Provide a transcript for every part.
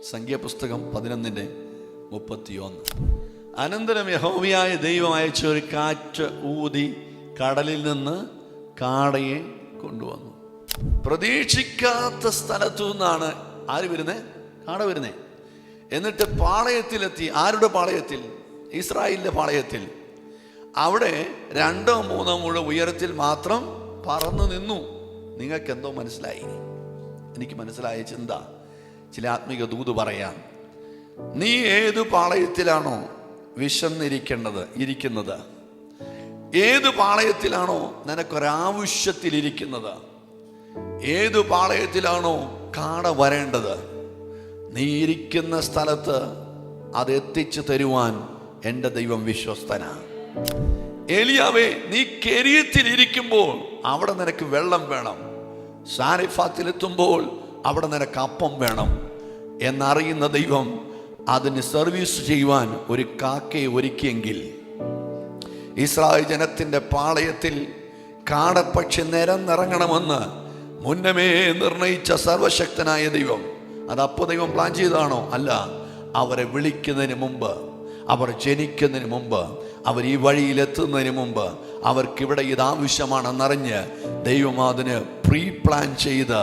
സംഖ്യാപുസ്തകം 11:31. അനന്തരം യഹോവയായ ദൈവം അയച്ച ഒരു കാറ്റ് ഊതി കടലിൽ നിന്ന് കാടയെ കൊണ്ടുവന്നു. പ്രതീക്ഷിക്കാത്ത സ്ഥലത്തു നിന്നാണ് ആര് വരുന്നേ? കാട വരുന്നേ. എന്നിട്ട് പാളയത്തിലെത്തി. ആരുടെ പാളയത്തിൽ? ഇസ്രായേലിന്റെ പാളയത്തിൽ. അവിടെ 2-3 മുഴ ഉയരത്തിൽ മാത്രം പറന്നു നിന്നു. നിങ്ങൾക്ക് എന്തോ മനസ്സിലായി? എനിക്ക് മനസ്സിലായ ചിന്ത ചില ആത്മീക ദൂത് പറയാം. നീ ഏതു പാളയത്തിലാണോ ഇരിക്കുന്നത്, ഏതു പാളയത്തിലാണോ നിനക്കൊരാവശ്യത്തിലിരിക്കുന്നത്, ഏതു പാളയത്തിലാണോ കാട വരേണ്ടത്, നീ ഇരിക്കുന്ന സ്ഥലത്ത് അത് എത്തിച്ചു തരുവാൻ എൻ്റെ ദൈവം വിശ്വസ്തനാ. ഏലിയാവേ, നീ കെരീത്തിൽ ഇരിക്കുമ്പോൾ അവിടെ നിനക്ക് വെള്ളം വേണം. സാരിഫാത്തിലെത്തുമ്പോൾ അവിടെ നിനക്ക് അപ്പം വേണം എന്നറിയുന്ന ദൈവം അതിന് സർവീസ് ചെയ്യുവാൻ ഒരു കാക്കയെ ഒരുക്കിയെങ്കിൽ, ഇസ്രായേൽ ജനത്തിൻ്റെ പാളയത്തിൽ കാടപ്പക്ഷി നിരന്നിറങ്ങണമെന്ന് മുന്നമേ നിർണയിച്ച സർവശക്തനായ ദൈവം അതപ്പോൾ ദൈവം പ്ലാൻ ചെയ്തതാണോ? അല്ല. അവരെ വിളിക്കുന്നതിന് മുമ്പ്, അവർ ജനിക്കുന്നതിന് മുമ്പ്, അവർ ഈ വഴിയിലെത്തുന്നതിന് മുമ്പ്, അവർക്കിവിടെ ഇതാവശ്യമാണെന്നറിഞ്ഞ് ദൈവം അതിന് പ്രീ പ്ലാൻ ചെയ്ത്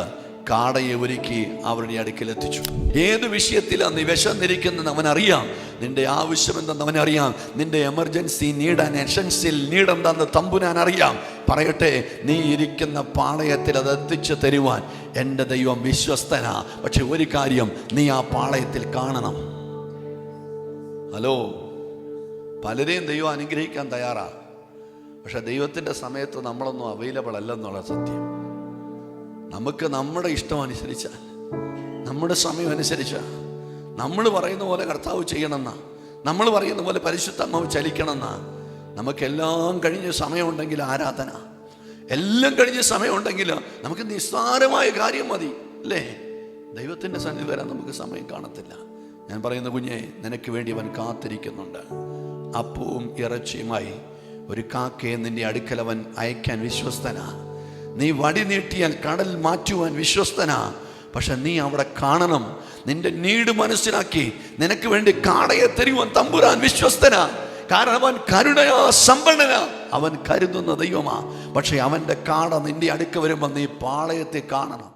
കാടയെ ഒരുക്കി അവരുടെ അടുക്കലെത്തിച്ചു. ഏത് വിഷയത്തിലാണ് നീ വിശന്നിരിക്കുന്നത് അവനറിയാം. നിന്റെ ആവശ്യം എന്തെന്ന് അവനറിയാം. നിന്റെ emergency need and essential need എന്താണെന്ന് തമ്പുരാൻ അറിയാം. പറയട്ടെ, നീ ഇരിക്കുന്ന പാളയത്തിൽ അത് എത്തിച്ചു തരുവാൻ എൻ്റെ ദൈവം വിശ്വസ്തനാ. പക്ഷെ ഒരു കാര്യം, നീ ആ പാളയത്തിൽ കാണണം. ഹലോ, പലരെയും ദൈവം അനുഗ്രഹിക്കാൻ തയ്യാറാ. പക്ഷെ ദൈവത്തിൻ്റെ സമയത്ത് നമ്മളൊന്നും അവൈലബിൾ അല്ലെന്നുള്ള സത്യം. നമുക്ക് നമ്മുടെ ഇഷ്ടം അനുസരിച്ച, നമ്മുടെ സമയം അനുസരിച്ച, നമ്മൾ പറയുന്ന പോലെ കർത്താവ് ചെയ്യണമെന്നാ, നമ്മൾ പറയുന്ന പോലെ പരിശുദ്ധാത്മാവ് ചലിക്കണമെന്നാ. നമുക്കെല്ലാം കഴിഞ്ഞ സമയമുണ്ടെങ്കിൽ ആരാധന, എല്ലാം കഴിഞ്ഞ സമയമുണ്ടെങ്കിൽ നമുക്ക് നിസ്സാരമായ കാര്യം മതി, അല്ലേ? ദൈവത്തിൻ്റെ സന്നിധി വരാൻ നമുക്ക് സമയം കാണത്തില്ല. ഞാൻ പറയുന്ന കുഞ്ഞെ, നിനക്ക് വേണ്ടി അവൻ കാത്തിരിക്കുന്നുണ്ട്. അപ്പവും ഇറച്ചിയുമായി ഒരു കാക്കയെ നിന്റെ അടുക്കൽ അവൻ അയക്കാൻ വിശ്വസ്തനാ. നീ വടി നീട്ടിയാൽ കടൽ മാറ്റുവാൻ വിശ്വസ്തനാ. പക്ഷെ നീ അവിടെ കാണണം. നിന്റെ നീട് മനസ്സിലാക്കി നിനക്ക് വേണ്ടി കാടയെ തരുവാൻ തമ്പുരാൻ വിശ്വസ്തനാ. കാരണം അവൻ കരുണയാ സമ്പന്നനാ, അവൻ കരുതുന്ന ദൈവമാ. പക്ഷെ അവൻ്റെ കാട നിന്റെ അടുക്ക വരുമ്പോൾ നീ പാളയത്തെ കാണണം.